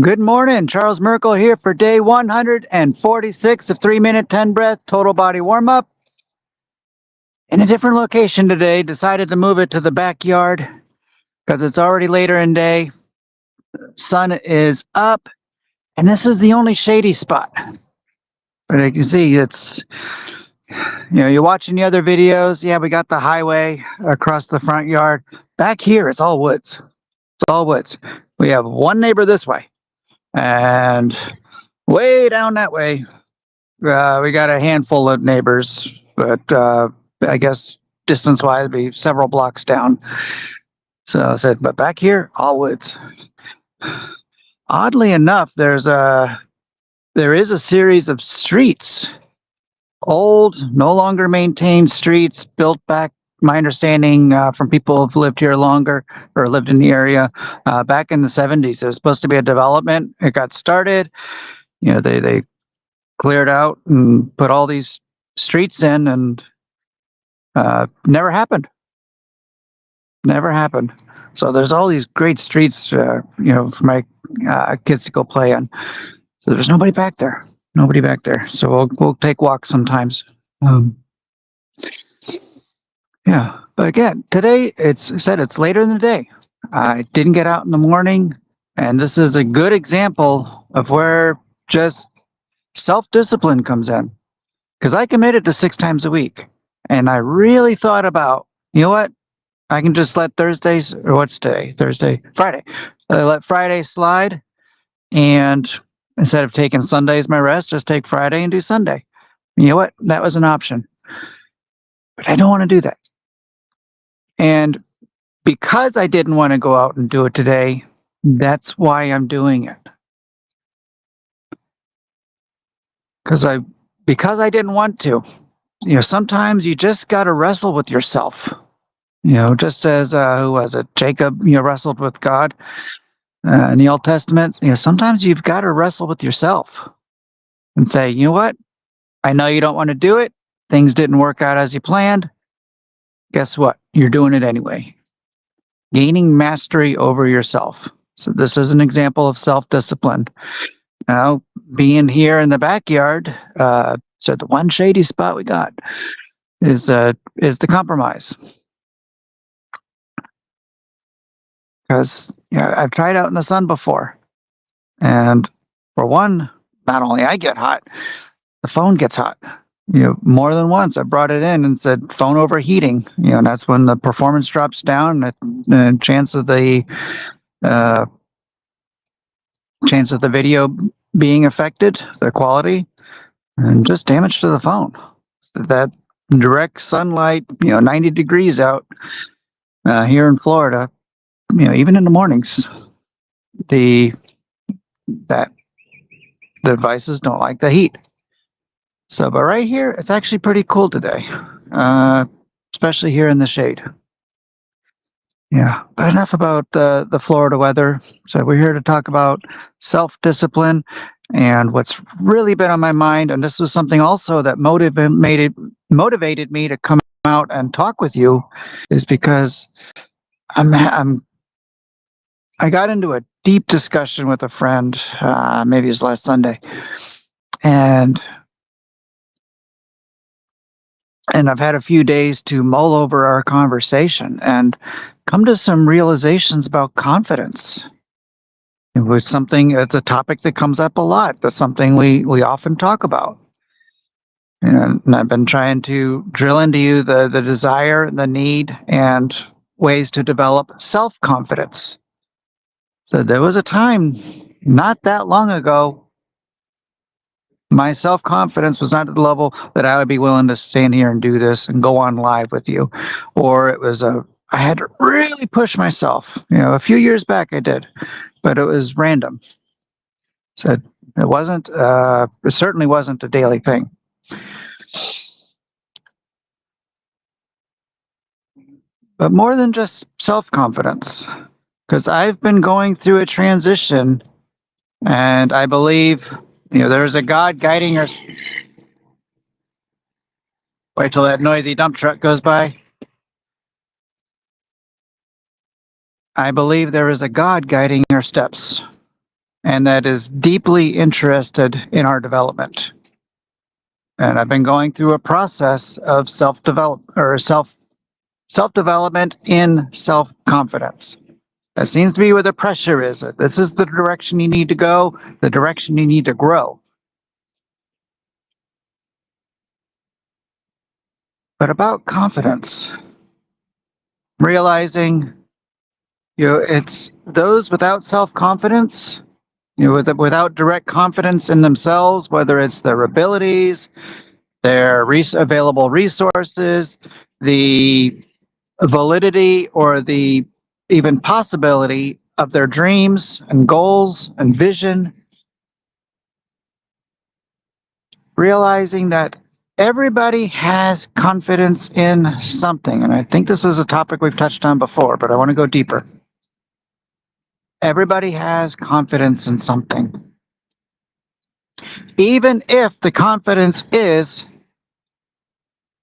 Good morning, Charles Merkel here for day 146 of 3-minute 10 breath total body warm up. In a different location today, decided to move it to the backyard because it's already later in day. Sun is up, and this is the only shady spot. But you can see you're watching the other videos. Yeah, we got the highway across the front yard. Back here, it's all woods. It's all woods. We have one neighbor this way, and way down that way, we got a handful of neighbors, but I guess distance-wise, it'd be several blocks down. So I said, but back here, all woods. Oddly enough, there is a series of streets, old, no longer maintained streets built back. My understanding from people who've lived here longer or lived in the area back in the 70s, it was supposed to be a development. It got started. They cleared out and put all these streets in, and never happened. Never happened. So there's all these great streets, for my kids to go play on. So there's nobody back there. Nobody back there. So we'll take walks sometimes. Yeah, but again, today it's later in the day. I didn't get out in the morning, and this is a good example of where just self-discipline comes in. Because I committed to 6 times a week, and I really thought about, you know what? I can just let Thursdays, or what's today? Friday. Let Friday slide, and instead of taking Sunday as my rest, just take Friday and do Sunday. You know what? That was an option. But I don't want to do that. And because I didn't want to go out and do it today, that's why I'm doing it. Because I didn't want to. Sometimes you just got to wrestle with yourself. Just as who was it? Jacob, wrestled with God in the Old Testament. Sometimes you've got to wrestle with yourself and say, you know what? I know you don't want to do it. Things didn't work out as you planned. Guess what? You're doing it anyway. Gaining mastery over yourself. So this is an example of self-discipline. Now, being here in the backyard, so the one shady spot we got is the compromise. Because I've tried out in the sun before, and for one, not only I get hot, the phone gets hot. More than once I brought it in and said phone overheating. And that's when the performance drops down, and the chance of the video being affected, the quality, and just damage to the phone. That direct sunlight, 90 degrees out here in Florida, even in the mornings, the devices don't like the heat. So, but right here, it's actually pretty cool today, especially here in the shade. Yeah, but enough about the Florida weather. So we're here to talk about self-discipline, and what's really been on my mind, and this was something also that motivated me to come out and talk with you, is because I got into a deep discussion with a friend, maybe it was last Sunday, and I've had a few days to mull over our conversation and come to some realizations about confidence. It was something, it's a topic that comes up a lot. That's something we often talk about. And I've been trying to drill into you the desire, the need, and ways to develop self-confidence. So there was a time not that long ago, my self-confidence was not at the level that I would be willing to stand here and do this and go on live with you. Or I had to really push myself. A few years back I did, but it was random. So it certainly wasn't a daily thing. But more than just self-confidence, because I've been going through a transition, and I believe, there's a God guiding us. Wait till that noisy dump truck goes by. I believe there is a God guiding our steps. and that is deeply interested in our development. And I've been going through a process of self-development in self-confidence. That seems to be where the pressure is. This is the direction you need to go, the direction you need to grow. But about confidence, realizing, it's those without self-confidence, without direct confidence in themselves, whether it's their abilities, their available resources, the validity or the even possibility of their dreams and goals and vision, realizing that everybody has confidence in something. And I think this is a topic we've touched on before, but I want to go deeper. Everybody has confidence in something. Even if the confidence is,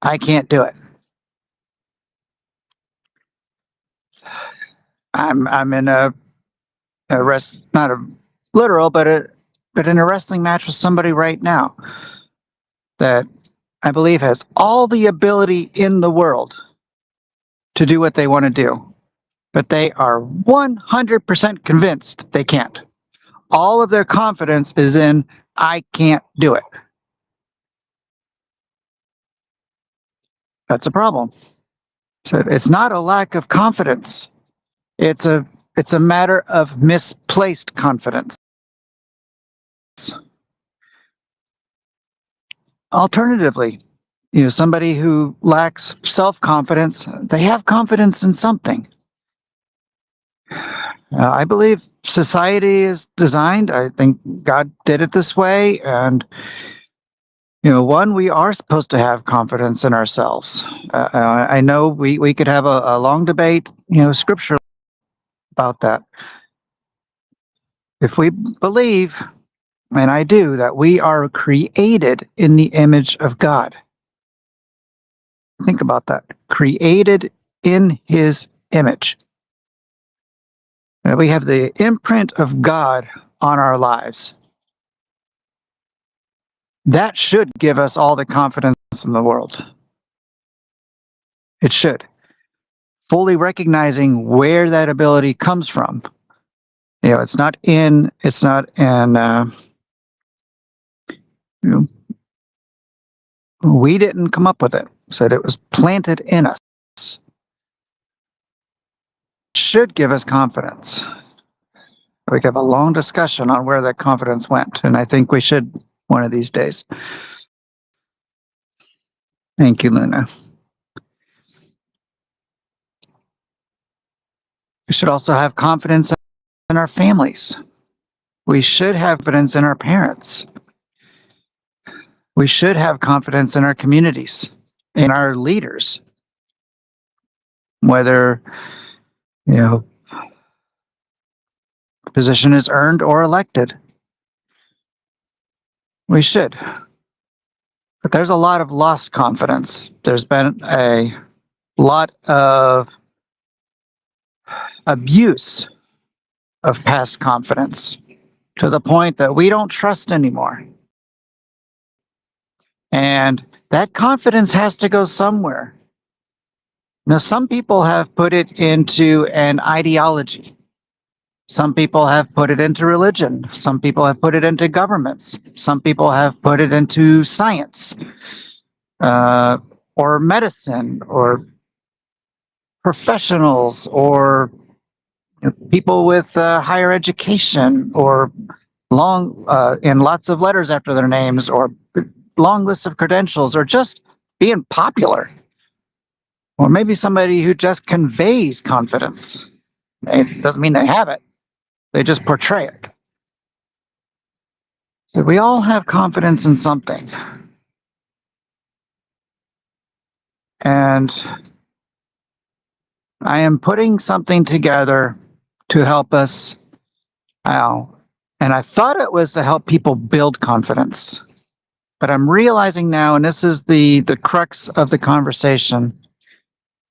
I can't do it. I'm in a not a literal, but in a wrestling match with somebody right now that I believe has all the ability in the world to do what they want to do, but they are 100% convinced they can't. All of their confidence is in, I can't do it. That's a problem. So it's not a lack of confidence. It's a matter of misplaced confidence. Alternatively, somebody who lacks self-confidence, they have confidence in something. I believe society is designed, I think God did it this way, and one, we are supposed to have confidence in ourselves. I know we could have a long debate, scripturally about that. If we believe, and I do, that we are created in the image of God. Think about that. Created in his image. That we have the imprint of God on our lives. That should give us all the confidence in the world. It should. Fully recognizing where that ability comes from. It's not in, we didn't come up with it. So it was planted in us. Should give us confidence. We could have a long discussion on where that confidence went, and I think we should one of these days. Thank you, Luna. We should also have confidence in our families. We should have confidence in our parents. We should have confidence in our communities, in our leaders. Whether, position is earned or elected. We should. But there's a lot of lost confidence. There's been a lot of abuse of past confidence to the point that we don't trust anymore. And that confidence has to go somewhere. Now, some people have put it into an ideology. Some people have put it into religion. Some people have put it into governments. Some people have put it into science, or medicine, or professionals, or people with higher education, or long and lots of letters after their names, or long lists of credentials, or just being popular, or maybe somebody who just conveys confidence. It doesn't mean they have it. They just portray it. So we all have confidence in something. And I am putting something together to help us out. And I thought it was to help people build confidence. But I'm realizing now, and this is the crux of the conversation,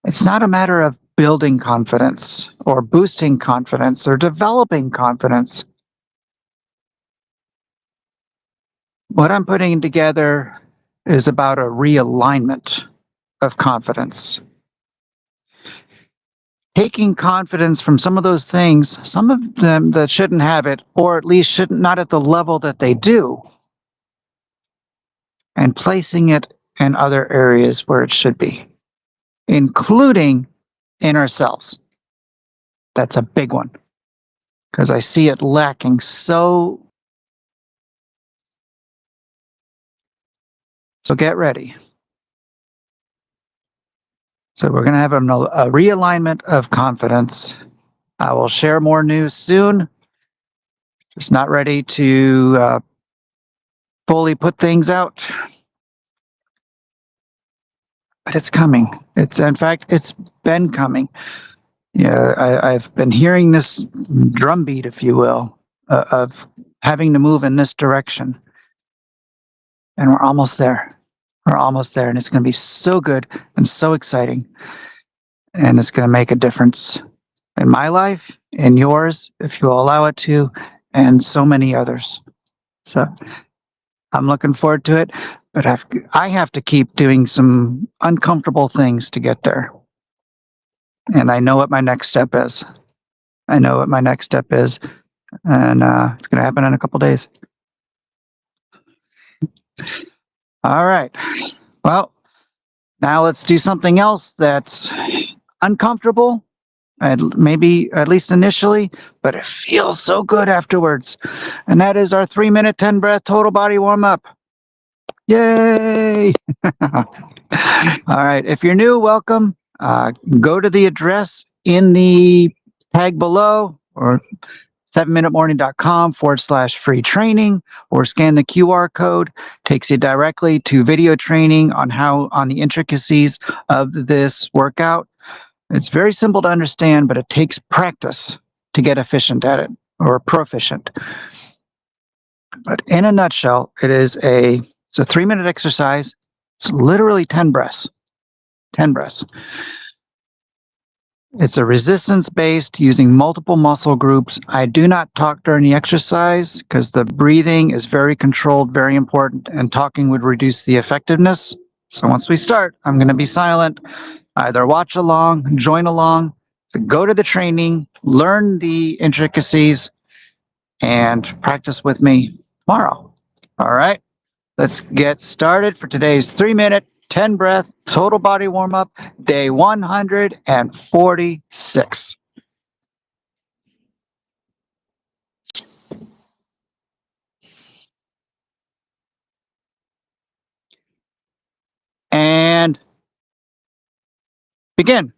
it's not a matter of building confidence or boosting confidence or developing confidence. What I'm putting together is about a realignment of confidence. Taking confidence from some of those things, some of them that shouldn't have it, or at least shouldn't not at the level that they do, and placing it in other areas where it should be, including in ourselves. That's a big one because I see it lacking. So get ready. So we're going to have a realignment of confidence. I will share more news soon. Just not ready to fully put things out, but it's coming. In fact, it's been coming. Yeah, I've been hearing this drumbeat, if you will, of having to move in this direction, and we're almost there. We're almost there, and it's going to be so good and so exciting, and it's going to make a difference in my life, in yours, if you allow it to, and so many others. So I'm looking forward to it, but I have to keep doing some uncomfortable things to get there. And I know what my next step is. I know what my next step is, and it's going to happen in a couple days. All right. Well, now let's do something else that's uncomfortable, and maybe at least initially, but it feels so good afterwards. And that is our 3-minute, 10 breath total body warm up. Yay! All right. If you're new, welcome. Go to the address in the tag below or 7minutemorning.com/free training, or scan the QR code. Takes you directly to video training on the intricacies of this workout. It's very simple to understand, but it takes practice to get efficient at it, or proficient. But in a nutshell, it's a 3-minute exercise. It's literally 10 breaths. 10 breaths. It's a resistance based using multiple muscle groups. I do not talk during the exercise because the breathing is very controlled, very important, and talking would reduce the effectiveness. So once we start, I'm going to be silent. Either watch along, join along, so go to the training, learn the intricacies, and practice with me tomorrow. All right, let's get started for today's 3-minute, 10 breath total body warm up, day 146. And begin.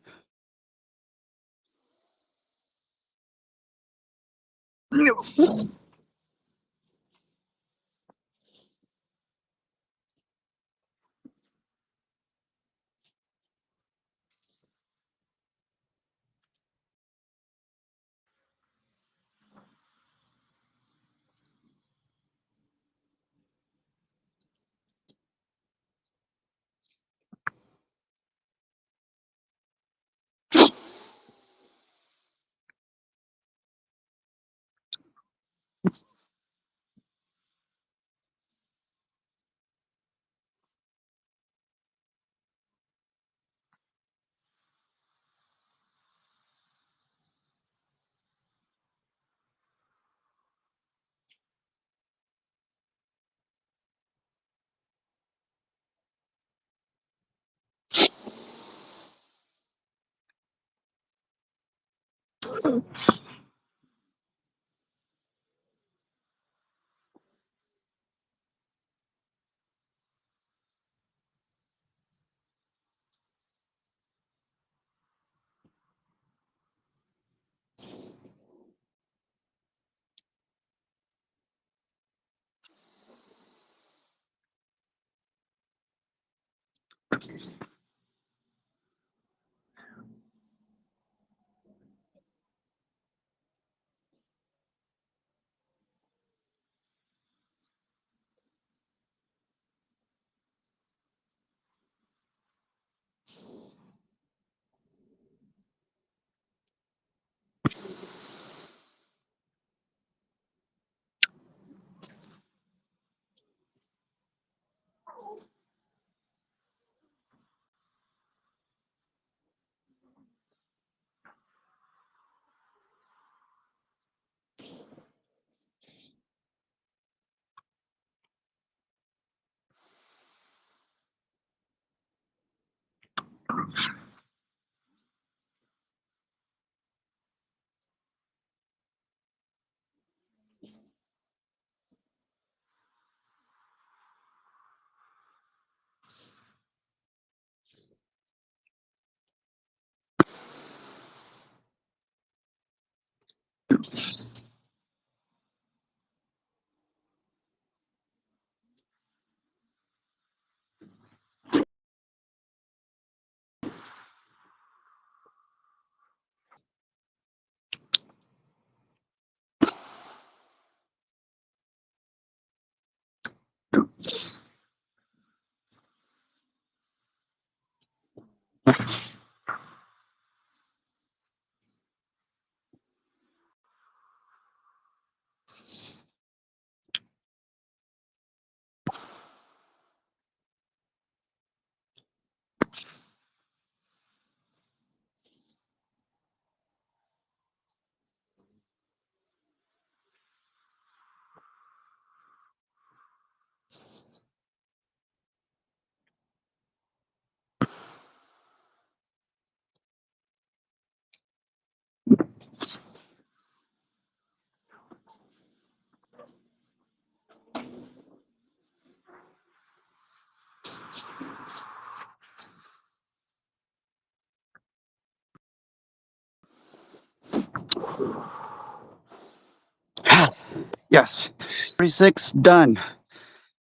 Yes. 36, done.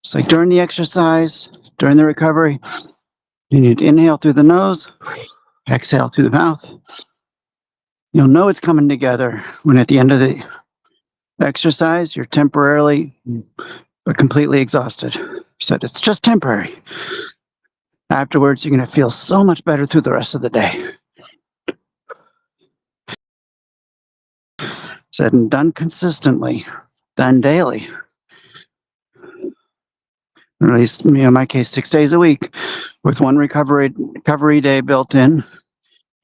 It's like during the exercise, during the recovery, you need to inhale through the nose, exhale through the mouth. You'll know it's coming together when at the end of the exercise, you're temporarily but completely exhausted. Said it's just temporary. Afterwards, you're going to feel so much better through the rest of the day. Said and done consistently, done daily. Or at least, in my case, 6 days a week, with one recovery day built in,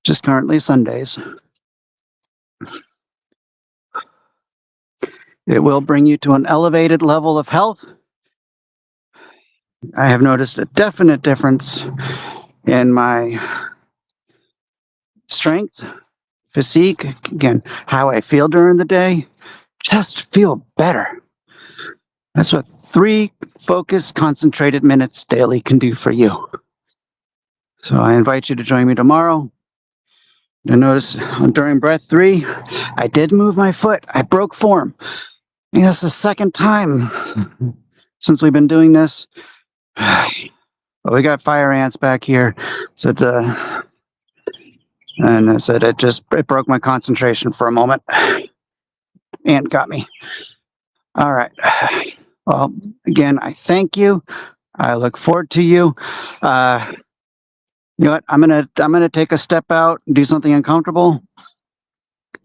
just currently Sundays. It will bring you to an elevated level of health. I have noticed a definite difference in my strength, physique, again, how I feel during the day. Just feel better. That's what 3 focused, concentrated minutes daily can do for you. So I invite you to join me tomorrow. You'll notice during breath 3, I did move my foot. I broke form. And that's the second time since we've been doing this. Well, we got fire ants back here. So and I said it broke my concentration for a moment. Ant got me. All right. Well, again, I thank you. I look forward to you. You know what? I'm gonna take a step out and do something uncomfortable.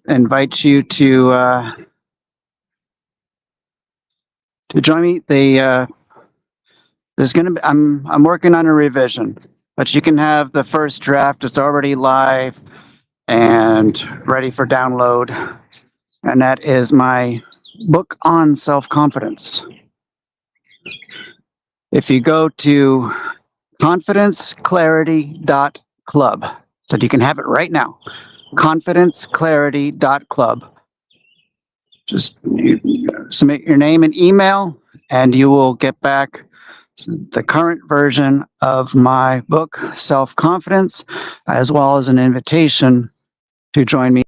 Invite you to join me. There's gonna be I'm working on a revision, but you can have the first draft. It's already live and ready for download, and that is my book on self-confidence. If you go to confidenceclarity.club, so you can have it right now. Confidenceclarity.club. Just submit your name and email, and you will get back the current version of my book, Self-Confidence, as well as an invitation to join me